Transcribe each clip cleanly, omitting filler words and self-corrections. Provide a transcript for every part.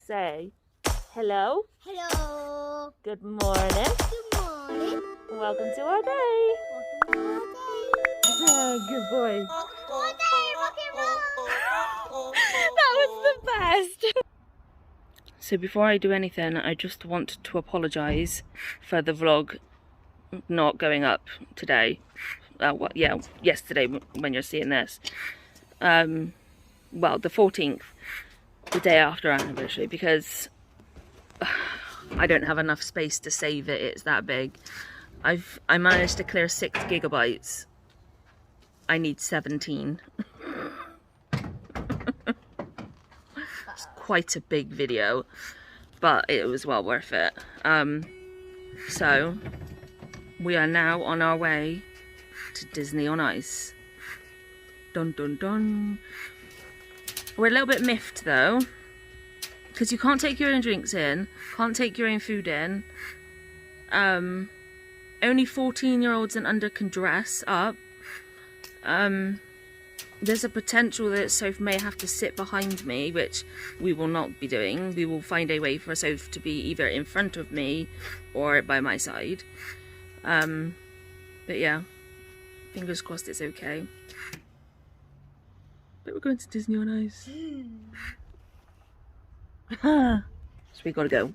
Say hello. Hello. Good morning. Good morning. Welcome to our day. Welcome to our day. Good boy. All day rock and roll. That was the best. So before I do anything, I just want to apologise for the vlog not going up today. Yesterday when you're seeing this. Well, the 14th, the day after our anniversary, because I don't have enough space to save it. It's that big. I managed to clear 6 gigabytes. I need 17. It's quite a big video, but it was well worth it. So we are now on our way to Disney on Ice. Dun dun dun. We're a little bit miffed though, because you can't take your own drinks in, can't take your own food in. Only 14-year-olds and under can dress up. There's a potential that Soph may have to sit behind me, which we will not be doing. We will find a way for Soph to be either in front of me or by my side. But yeah, fingers crossed it's okay. But we're going to Disney on Ice. So we gotta go.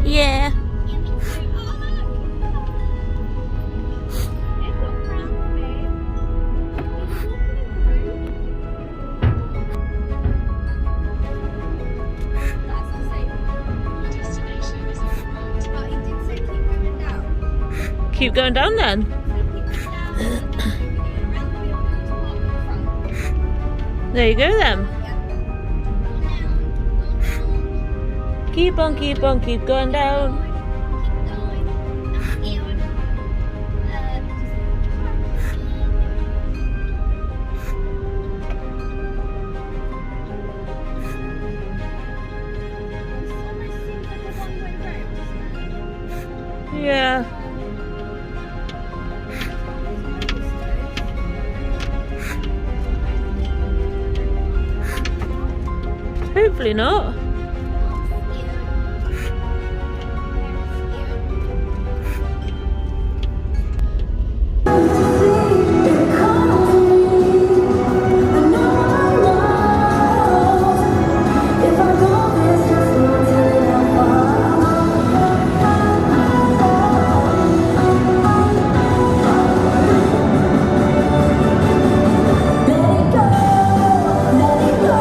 Yeah. Keep going down then. There you go then. Keep on, keep going down. Yeah. Hopefully not. Let it go.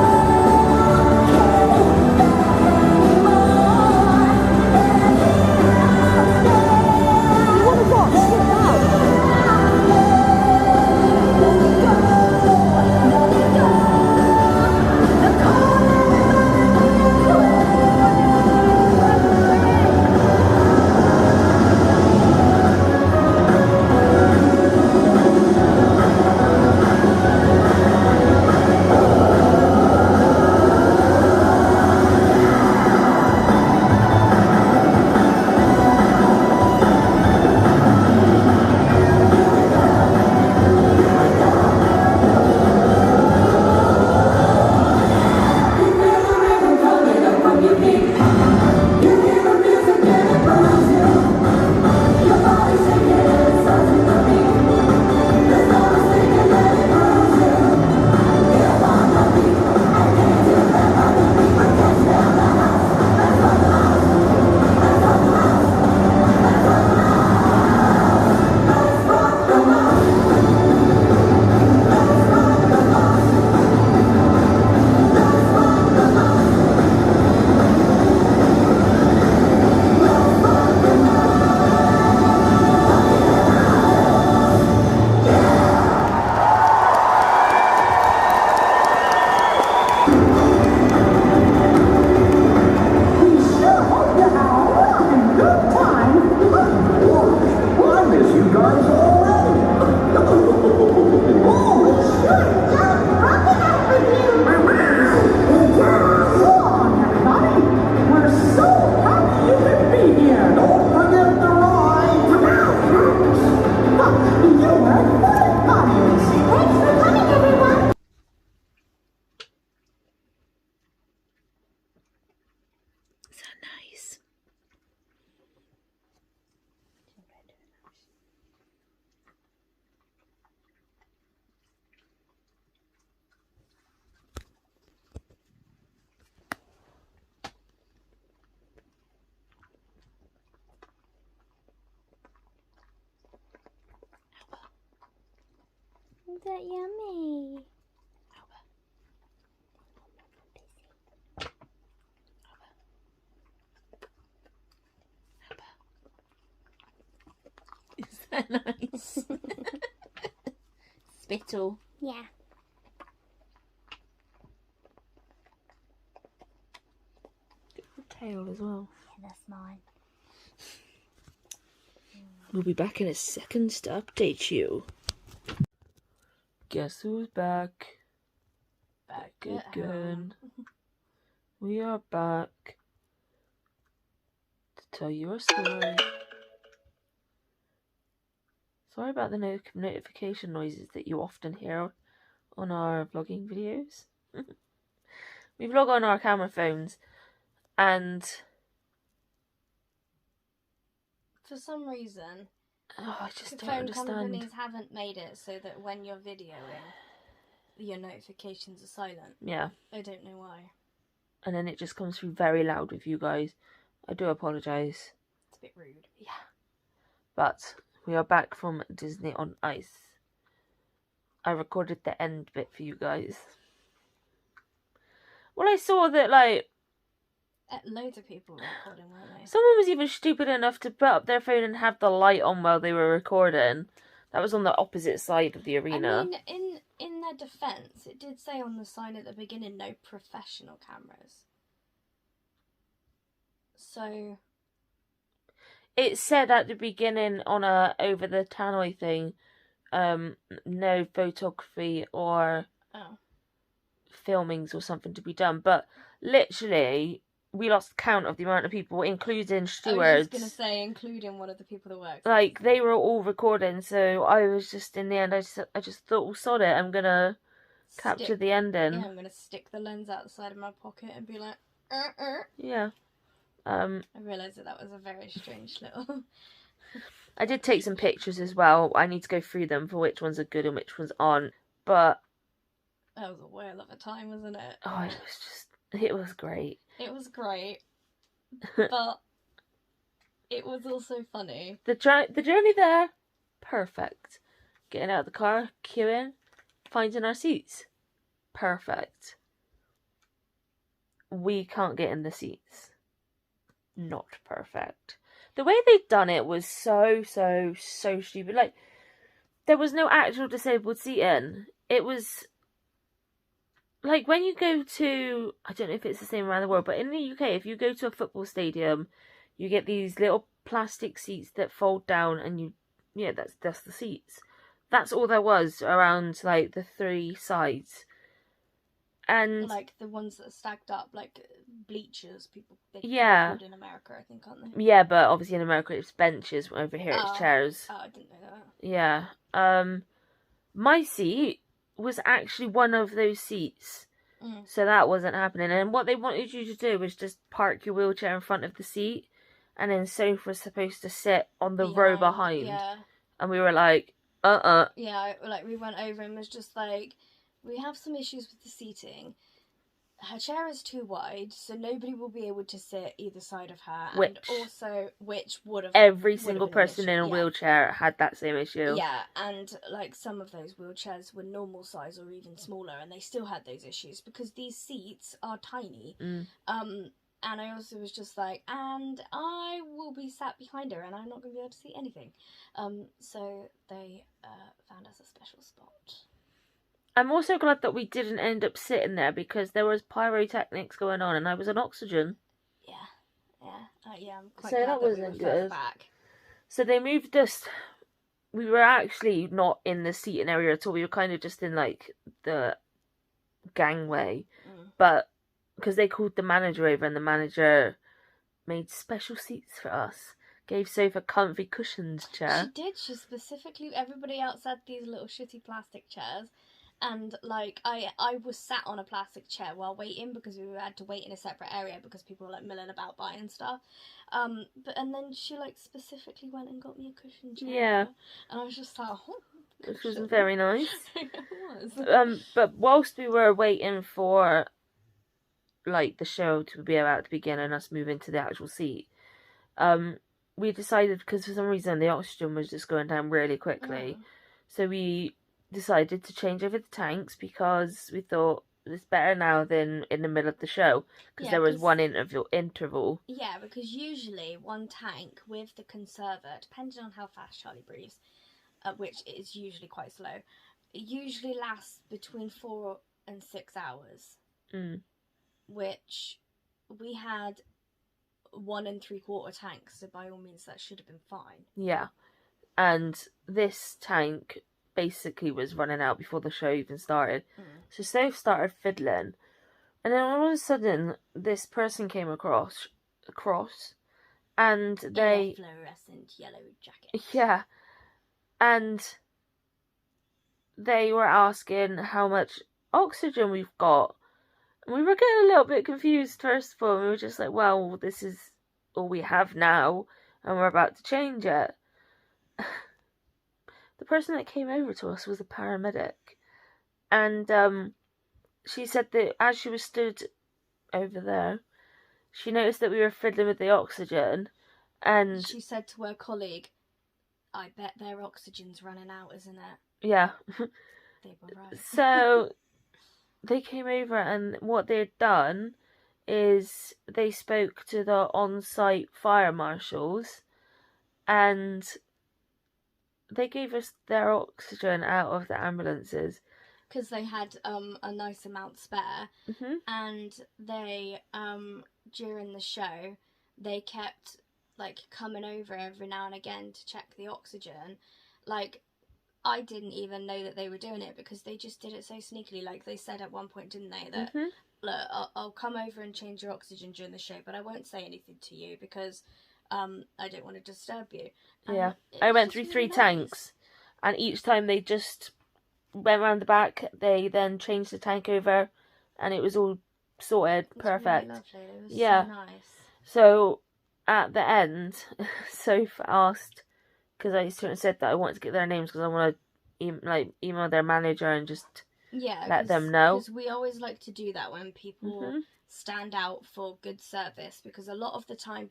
Isn't that yummy? Is that nice? Spittle. Yeah. Tail as well. Yeah, that's mine. We'll be back in a second to update you. Guess who's back? Back again. We are back to tell you a story. Sorry about the notification noises that you often hear on our vlogging videos. We vlog on our camera phones, and for some reason, I just the don't phone understand. companies haven't made it so that when you're videoing, your notifications are silent. Yeah. I don't know why. And then it just comes through very loud with you guys. I do apologise. It's a bit rude. Yeah. But we are back from Disney on Ice. I recorded the end bit for you guys. Well, I saw that, like, Loads of people were recording, weren't they? someone was even stupid enough to put up their phone and have the light on while they were recording. That was on the opposite side of the arena. I mean, in their defence, it did say on the sign at the beginning, no professional cameras. So... It said at the beginning on a over the tannoy thing, no photography or filmings or something to be done. But literally, we lost count of the amount of people, including stewards. I was just going to say, including one of the people that works. Like, they were all recording, so I was just, in the end, I just thought, well, sod it, I'm going to capture the ending. Yeah, I'm going to stick the lens outside of my pocket and be like, Yeah. I realised that was a very strange little... I did take some pictures as well. I need to go through them for which ones are good and which ones aren't. But... That was a whale of a time, wasn't it? Oh, it was great. It was great. But it was also funny. The journey there, perfect. Getting out of the car, queuing, finding our seats, perfect. We can't get in the seats. Not perfect. The way they'd done it was so stupid. Like, there was no actual disabled seating. It was like when you go to, I don't know if it's the same around the world, but in the UK, if you go to a football stadium, you get these little plastic seats that fold down, and that's the seats. That's all there was around, like, the three sides. And like the ones that are stacked up, like bleachers, they called in America, I think, aren't they? Yeah, but obviously in America it's benches, over here it's chairs. Oh, I didn't know that. Yeah. My seat was actually one of those seats. So that wasn't happening. And what they wanted you to do was just park your wheelchair in front of the seat, and then Soph was supposed to sit on the row behind. Yeah. And we were like, Yeah, like we went over and was just like, we have some issues with the seating. Her chair is too wide, so nobody will be able to sit either side of her. And also, which would have... Every single person in a wheelchair had that same issue. Yeah, and like some of those wheelchairs were normal size or even smaller, and they still had those issues because these seats are tiny. And I also was just like, and I will be sat behind her, and I'm not going to be able to see anything. So they found us a special spot. I'm also glad that we didn't end up sitting there because there was pyrotechnics going on and I was on oxygen. Yeah, I'm quite so glad that wasn't good. Back. So they moved us. We were actually not in the seating area at all. We were kind of just in, like, the gangway. But because they called the manager over, and the manager made special seats for us. Gave Soph a comfy cushioned chair. She did. She specifically... Everybody else had these little shitty plastic chairs. And, like, I was sat on a plastic chair while waiting because we had to wait in a separate area because people were, like, milling about buying stuff. And then she, like, specifically went and got me a cushion chair. Yeah. And I was just like, oh, which was very nice. It was. But whilst we were waiting for, like, the show to be about to begin and us move into the actual seat, we decided, because for some reason the oxygen was just going down really quickly, so we decided to change over the tanks because we thought it's better now than in the middle of the show, because there was one interval. Yeah, because usually one tank with the conserver, depending on how fast Charlie breathes, which is usually quite slow, it usually lasts between 4 and 6 hours. Which we had 1 3/4 tanks, so by all means that should have been fine. Yeah, and this tank basically was running out before the show even started. So Soph started fiddling, and then all of a sudden this person came across, and they... in a fluorescent yellow jacket. Yeah, and they were asking how much oxygen we've got. And we were getting a little bit confused first of all. We were just like, well, this is all we have now, and we're about to change it. The person that came over to us was a paramedic, and she said that as she was stood over there, she noticed that we were fiddling with the oxygen, and she said to her colleague, I bet their oxygen's running out, isn't it? Yeah. They were right. So they came over, and what they'd done is they spoke to the on-site fire marshals, and they gave us their oxygen out of the ambulances. Because they had a nice amount spare, and they, during the show, they kept, like, coming over every now and again to check the oxygen. Like, I didn't even know that they were doing it because they just did it so sneakily. Like, they said at one point, didn't they, that, look, I'll come over and change your oxygen during the show, but I won't say anything to you because I don't want to disturb you. Yeah, I went through 3 tanks, and each time they just went around the back, they then changed the tank over, and it was all sorted. Perfect. Really lovely. It was so nice. So at the end, Soph asked, because I sort of said that I wanted to get their names because I want to email their manager and just let them know. Because we always like to do that when people stand out for good service, because a lot of the time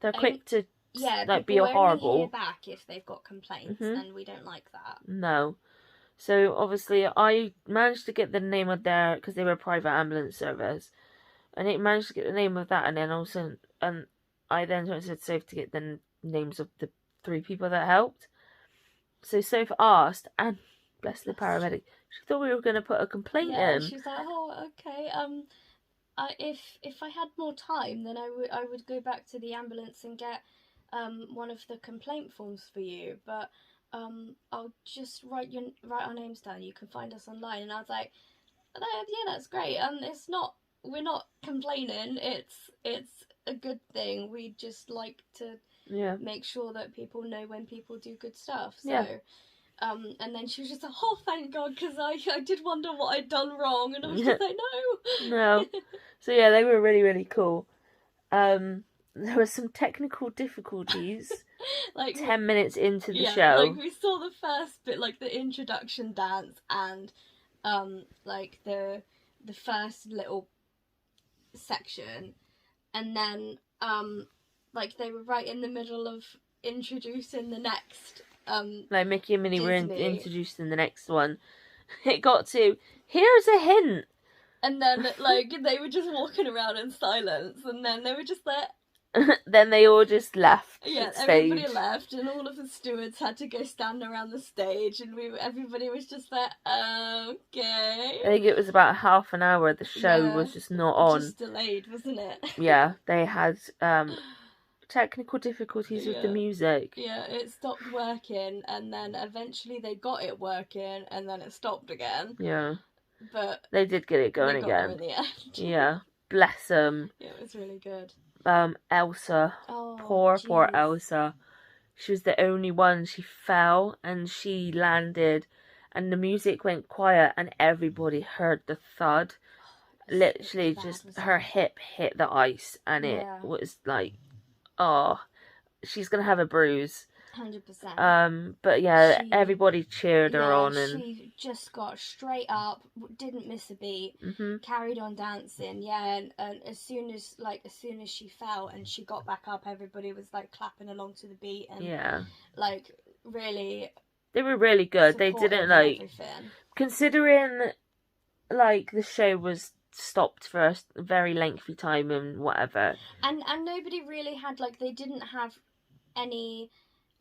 they're quick to be be horrible. Hear back if they've got complaints, and we don't like that. No. So obviously I managed to get the name of their, because they were a private ambulance service, and it managed to get the name of that, and then also, and I then said Soph to get the names of the 3 people that helped. So Soph asked, and bless the paramedic, she thought we were going to put a complaint in. She was like, oh, okay, if I had more time, then I would go back to the ambulance and get one of the complaint forms for you, but I'll just write our names down. You can find us online. And I was like, yeah, that's great. We're not complaining. It's a good thing. We just like to make sure that people know when people do good stuff. So, and then she was just like, oh, thank God, because I did wonder what I'd done wrong, and I was just like, no. So yeah, they were really, really cool. There were some technical difficulties. Like 10 minutes into the show. Like we saw the first bit, like the introduction dance, and like the first little section, and then like they were right in the middle of introducing the next like Mickey and Minnie were introducing the next one. It got to, here's a hint, and then like they were just walking around in silence, and then they were just there. Then they all just left. Yeah, everybody left, and all of the stewards had to go stand around the stage, and everybody was just like, okay. I think it was about half an hour. The show was just not on. Just delayed, wasn't it? Yeah, they had technical difficulties with the music. Yeah, it stopped working, and then eventually they got it working, and then it stopped again. Yeah, but they did get it going again. In the end. Yeah, bless them. Yeah, it was really good. Elsa, poor Elsa. She was the only one. She fell and she landed, and the music went quiet, and everybody heard the thud. Literally, just her hip hit the ice, and it was like, oh, she's gonna have a bruise. 100%. But yeah, everybody cheered her on, and she just got straight up, didn't miss a beat, carried on dancing. Yeah, and as soon as she fell and she got back up, everybody was like clapping along to the beat, and like really, They were really good. They supportive didn't and like, everything. considering like the show was stopped for a very lengthy time and whatever. And nobody really had like, they didn't have any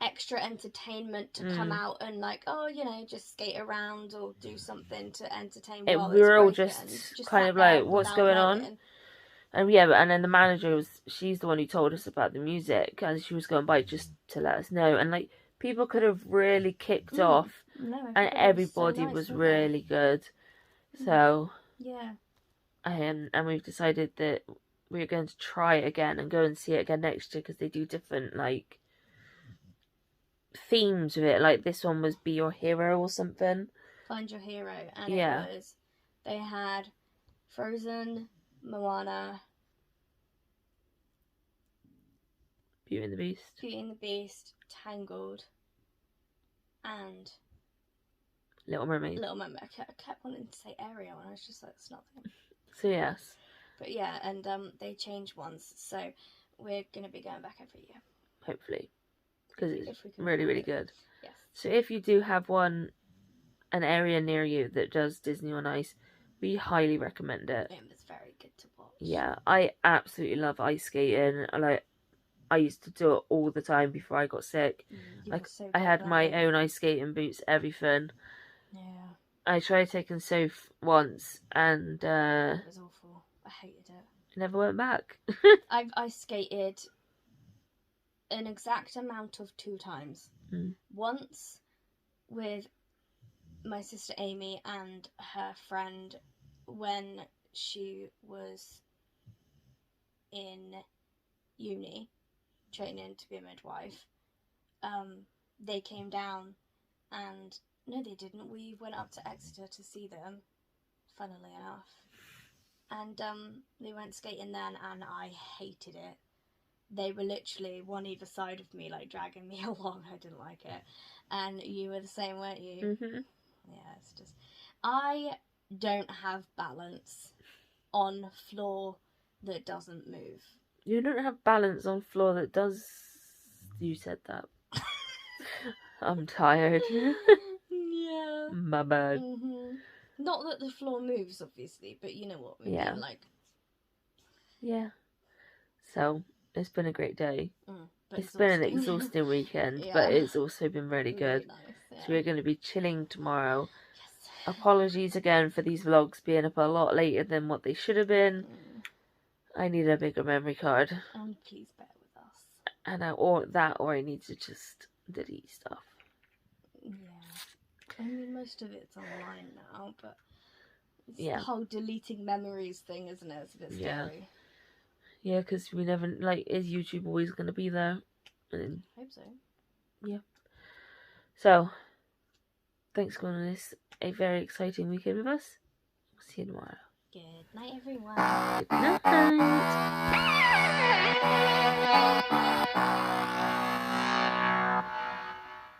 extra entertainment to come out and like, oh, you know, just skate around or do something to entertain while We were all broken. just kind sat of like, there what's without going knowing. on? And yeah, and then the manager she's the one who told us about the music, and she was going by just to let us know. And like, people could have really kicked off, No, and everybody was really good. So yeah, and we've decided that we're going to try it again and go and see it again next year, because they do different like themes with it. Like this one was Be Your Hero or something. Find Your Hero, and Yeah. it was, they had Frozen, Moana, Beauty and the Beast. Beauty and the Beast, Tangled, and Little Mermaid. Little Mermaid. I kept wanting to say Ariel, and I was just like, it's not them. So yes. But yeah, and they changed ones, so we're gonna be going back every year. Hopefully, because it's If we can really, afford really it. good. Yes. So if you do have an area near you that does Disney on Ice, we highly recommend it. It was very good to watch. Yeah, I absolutely love ice skating. I used to do it all the time before I got sick. You Like, were so I had good, my weren't you? own ice skating boots, everything. Yeah, I tried taking Soph once, and it was awful. I hated it. never went back. I skated an exact amount of 2 times. Once with my sister Amy and her friend when she was in uni training to be a midwife. They came down, and no, they didn't. We went up to Exeter to see them, funnily enough. And they went skating then, and I hated it. They were literally one either side of me, like dragging me along. I didn't like it. And you were the same, weren't you? Mm-hmm. Yeah, it's just, I don't have balance on floor that doesn't move. You don't have balance on floor that does. You said that. I'm tired. Yeah. My bad. Not that the floor moves, obviously, but you know what we Yeah. mean, like. Yeah. So it's been a great day. But It's been an exhausting weekend, but it's also been really good. Nice, yeah. So we're going to be chilling tomorrow. Yes. Apologies again for these vlogs being up a lot later than what they should have been. I need a bigger memory card. And please bear with us. And or I need to just delete stuff. Yeah. I mean, most of it's online now, but it's Yeah. the whole deleting memories thing, isn't it? It's a bit scary. Yeah, because we never, like, is YouTube always going to be there? And, Hope so. yeah. So, thanks for going on this a very exciting weekend with us. We'll see you tomorrow. Good night, everyone. Good night.